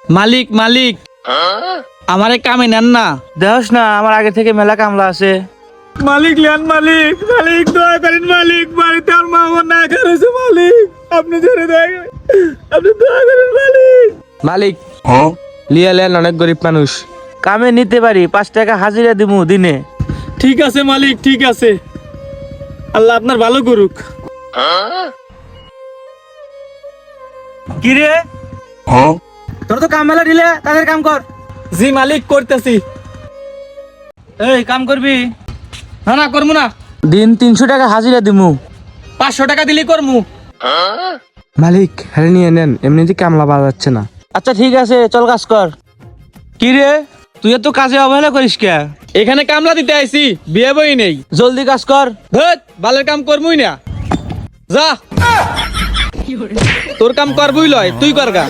মালিক মালিক আমারে কামে নেন না। দেখোস না আমার আগে থেকে মেলা কামলা আছে। মালিক লেন মালিক, মালিক দয়া করেন মালিক, বাড়িতে আর মা আমার না করেছে মালিক, আপনি ধরে দেয়, আপনি দয়া করেন মালিক। মালিক লিয়া লেন, অনেক গরিব মানুষ। কামে নিতে পারি, 5 টাকা হাজিরা দিমু দিনে। ঠিক আছে মালিক, ঠিক আছে, আল্লাহ আপনার ভালো করুক। কি রে তোর তো কাম মেলা দিলে, তাদের কাম কর। জি মালিক, করতেছি। এই কাম করবি? না না, করবো না। দিন 300 টাকা হাজিরা দিমু। 500 টাকা দিলেই করবো। মালিক হ্যাঁ নিয়ে নেন, এমনিতে কামলা পাওয়া যাচ্ছে না। আচ্ছা ঠিক আছে, চল কাজ কর। কি রে তুই এত কাজে অবহেলা করিস কে? এখানে কামলা দিতে আইছি, বিয়ে বই নেই। জলদি কাজ কর। ধুত, বালের কাম করবই না, যা। তোর কাম করবই লয়, তুই কর গা।